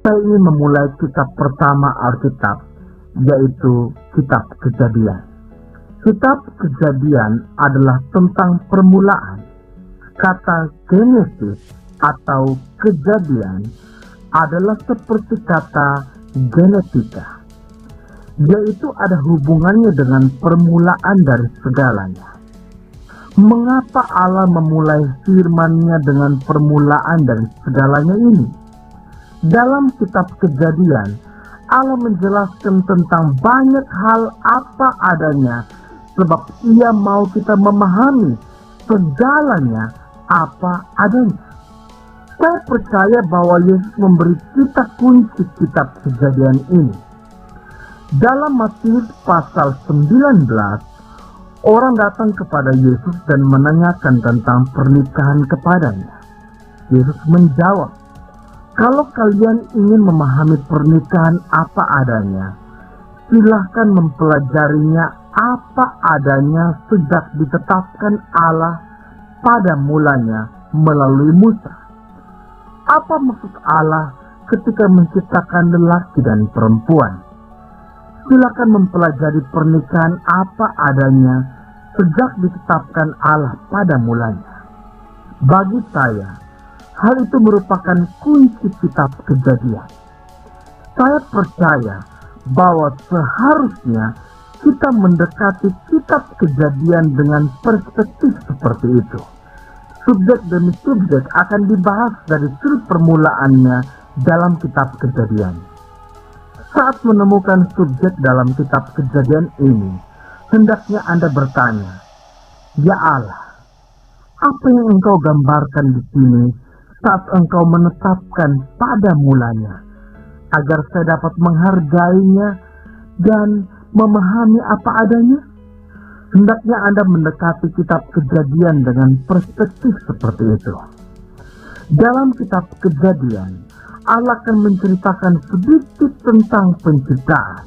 Saya ingin memulai kitab pertama Alkitab, yaitu kitab Kejadian. Kitab Kejadian adalah tentang permulaan. Kata Genesis atau kejadian adalah seperti kata genetika, yaitu ada hubungannya dengan permulaan dari segalanya. Mengapa Allah memulai firman-Nya dengan permulaan dari segalanya ini? Dalam kitab Kejadian, Allah menjelaskan tentang banyak hal apa adanya, sebab Ia mau kita memahami segalanya apa adanya. Saya percaya bahwa Yesus memberi kita kunci kitab Kejadian ini. Dalam Matius pasal 19, orang datang kepada Yesus dan menanyakan tentang pernikahan kepadanya. Yesus menjawab, "Kalau kalian ingin memahami pernikahan apa adanya, silahkan mempelajarinya apa adanya sejak ditetapkan Allah pada mulanya melalui Musa." Apa maksud Allah ketika menciptakan lelaki dan perempuan? Silakan mempelajari pernikahan apa adanya sejak ditetapkan Allah pada mulanya. Bagi saya, hal itu merupakan kunci kitab Kejadian. Saya percaya bahwa seharusnya kita mendekati kitab Kejadian dengan perspektif seperti itu. Subjek demi subjek akan dibahas dari sudut permulaannya dalam kitab Kejadian. Saat menemukan subjek dalam kitab Kejadian ini, hendaknya Anda bertanya, "Ya Allah, apa yang Engkau gambarkan di sini saat Engkau menetapkan pada mulanya, agar saya dapat menghargainya dan memahami apa adanya?" Hendaknya Anda mendekati kitab Kejadian dengan perspektif seperti itu. Dalam kitab Kejadian, Allah akan menceritakan sedikit tentang penciptaan.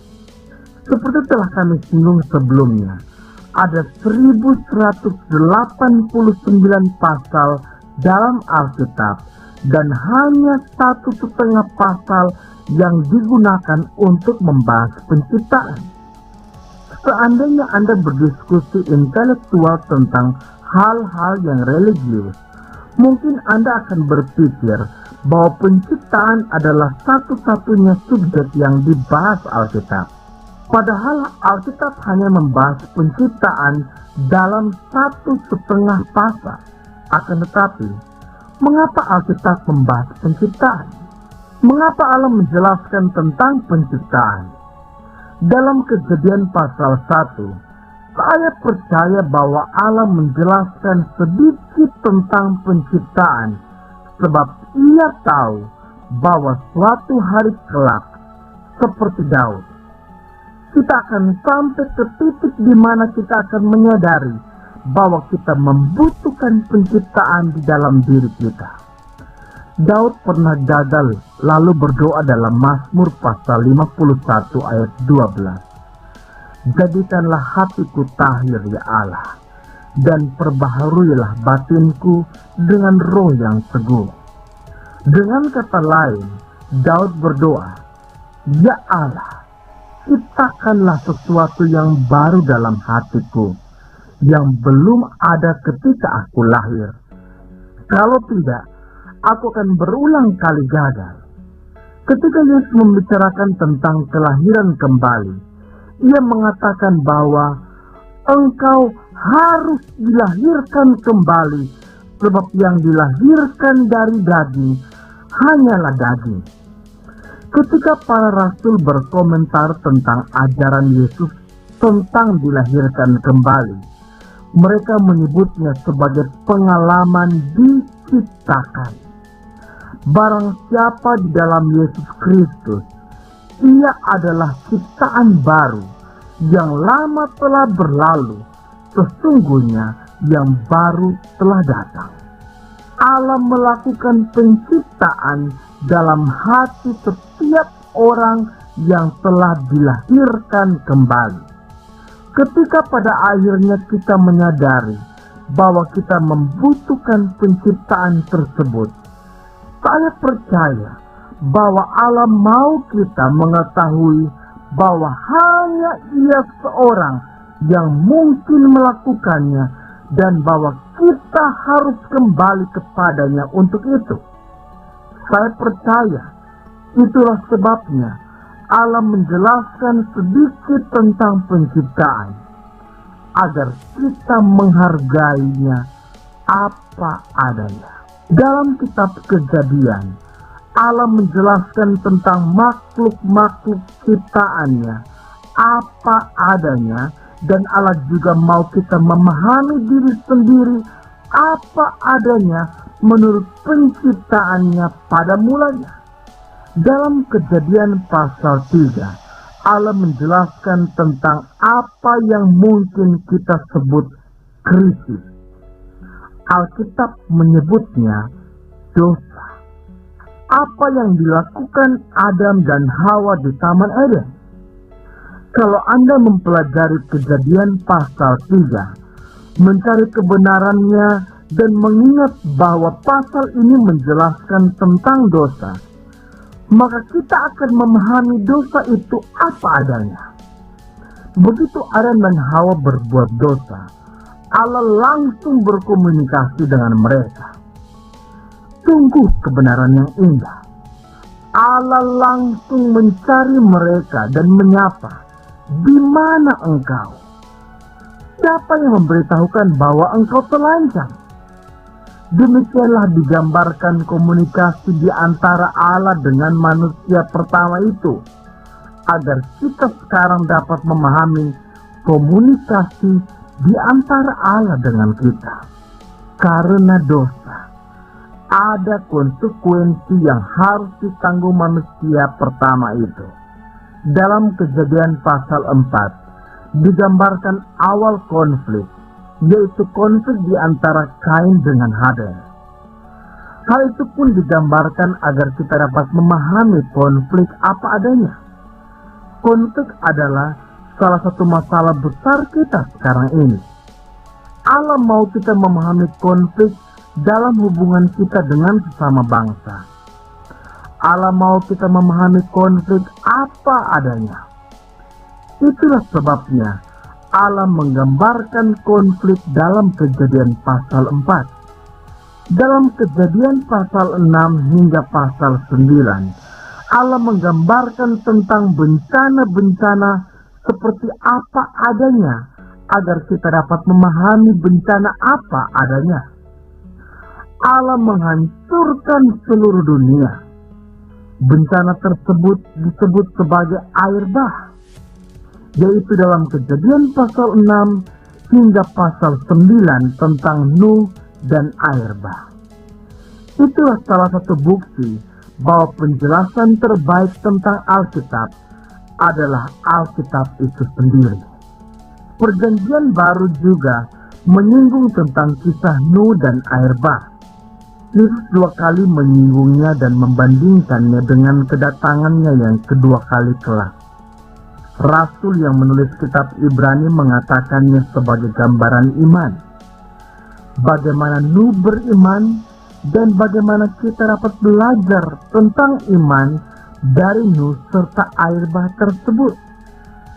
Seperti telah kami singgung sebelumnya, ada 1189 pasal dalam Alkitab dan hanya 1,5 pasal yang digunakan untuk membahas penciptaan. Seandainya Anda berdiskusi intelektual tentang hal-hal yang religius, mungkin Anda akan berpikir bahwa penciptaan adalah satu-satunya subjek yang dibahas Alkitab. Padahal Alkitab hanya membahas penciptaan dalam 1,5 pasal. Akan tetapi, mengapa Alkitab membahas penciptaan? Mengapa Allah menjelaskan tentang penciptaan? Dalam Kejadian pasal 1, saya percaya bahwa Allah menjelaskan sedikit tentang penciptaan, sebab Ia tahu bahwa suatu hari kelak, seperti Daud, kita akan sampai ke titik di mana kita akan menyadari bahwa kita membutuhkan penciptaan di dalam diri kita. Daud pernah gagal lalu berdoa dalam Mazmur pasal 51 ayat 12. "Jadikanlah hatiku tahir ya Allah, dan perbaharuilah batinku dengan roh yang teguh." Dengan kata lain, Daud berdoa, "Ya Allah, ciptakanlah sesuatu yang baru dalam hatiku, yang belum ada ketika aku lahir. Kalau tidak, aku akan berulang kali gagal." Ketika Yesus membicarakan tentang kelahiran kembali, Ia mengatakan bahwa engkau harus dilahirkan kembali, sebab yang dilahirkan dari daging hanyalah daging. Ketika para rasul berkomentar tentang ajaran Yesus tentang dilahirkan kembali, mereka menyebutnya sebagai pengalaman diciptakan. Barang siapa di dalam Yesus Kristus, Ia adalah ciptaan baru. Yang lama telah berlalu, sesungguhnya yang baru telah datang. Allah melakukan penciptaan dalam hati setiap orang yang telah dilahirkan kembali. Ketika pada akhirnya kita menyadari bahwa kita membutuhkan penciptaan tersebut, saya percaya bahwa Allah mau kita mengetahui bahwa hanya Ia seorang yang mungkin melakukannya dan bahwa kita harus kembali kepadanya untuk itu. Saya percaya itulah sebabnya Allah menjelaskan sedikit tentang penciptaan agar kita menghargainya apa adanya. Dalam kitab Kejadian, Allah menjelaskan tentang makhluk-makhluk ciptaannya apa adanya, dan Allah juga mau kita memahami diri sendiri apa adanya menurut penciptaannya pada mulanya. Dalam Kejadian pasal 3, Allah menjelaskan tentang apa yang mungkin kita sebut krisis. Alkitab menyebutnya dosa. Apa yang dilakukan Adam dan Hawa di Taman Eden? Kalau Anda mempelajari Kejadian pasal 3, mencari kebenarannya dan mengingat bahwa pasal ini menjelaskan tentang dosa, maka kita akan memahami dosa itu apa adanya. Begitu Adam dan Hawa berbuat dosa, Allah langsung berkomunikasi dengan mereka. Sungguh kebenaran yang indah. Allah langsung mencari mereka dan menyapa, "Di mana engkau?" Siapa yang memberitahukan bahwa engkau telancang? Demikianlah digambarkan komunikasi di antara Allah dengan manusia pertama itu, agar kita sekarang dapat memahami komunikasi di antara Allah dengan kita. Karena dosa, ada konsekuensi yang harus ditanggung manusia pertama itu. Dalam Kejadian pasal 4, digambarkan awal konflik, yaitu konflik di antara Kain dengan Habel. Hal itu pun digambarkan agar kita dapat memahami konflik apa adanya. Konflik adalah salah satu masalah besar kita sekarang ini. Allah mau kita memahami konflik dalam hubungan kita dengan sesama bangsa. Allah mau kita memahami konflik apa adanya. Itulah sebabnya Allah menggambarkan konflik dalam Kejadian pasal 4. Dalam Kejadian pasal 6 hingga pasal 9, Allah menggambarkan tentang bencana-bencana seperti apa adanya, agar kita dapat memahami bencana apa adanya. Allah menghancurkan seluruh dunia. Bencana tersebut disebut sebagai air bah, yaitu dalam Kejadian pasal 6 hingga pasal 9 tentang Nuh dan air bah. Itulah salah satu bukti bahwa penjelasan terbaik tentang Alkitab adalah Alkitab itu sendiri. Perjanjian Baru juga menyinggung tentang kisah Nuh dan air bah. Yesus 2 kali menyinggungnya dan membandingkannya dengan kedatangannya yang kedua kali kelak. Rasul yang menulis kitab Ibrani mengatakannya sebagai gambaran iman. Bagaimana Nuh beriman dan bagaimana kita dapat belajar tentang iman dari Nuh serta air bah tersebut.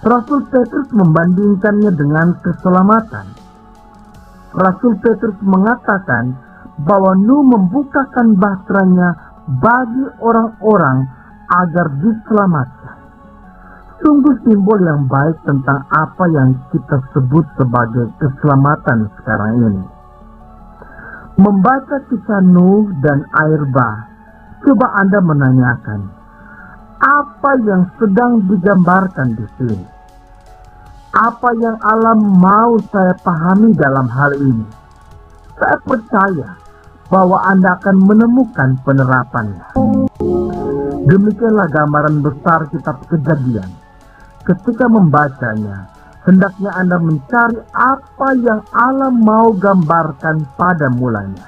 Rasul Petrus membandingkannya dengan keselamatan. Rasul Petrus mengatakan bahwa Nuh membukakan bahteranya bagi orang-orang agar diselamatkan. Sungguh simbol yang baik tentang apa yang kita sebut sebagai keselamatan sekarang ini. Membaca kisah Nuh dan air bah, coba Anda menanyakan, apa yang sedang digambarkan di sini? Apa yang Allah mau saya pahami dalam hal ini? Saya percaya bahwa Anda akan menemukan penerapannya. Demikianlah gambaran besar kitab Kejadian. Ketika membacanya, hendaknya Anda mencari apa yang Allah mau gambarkan pada mulanya.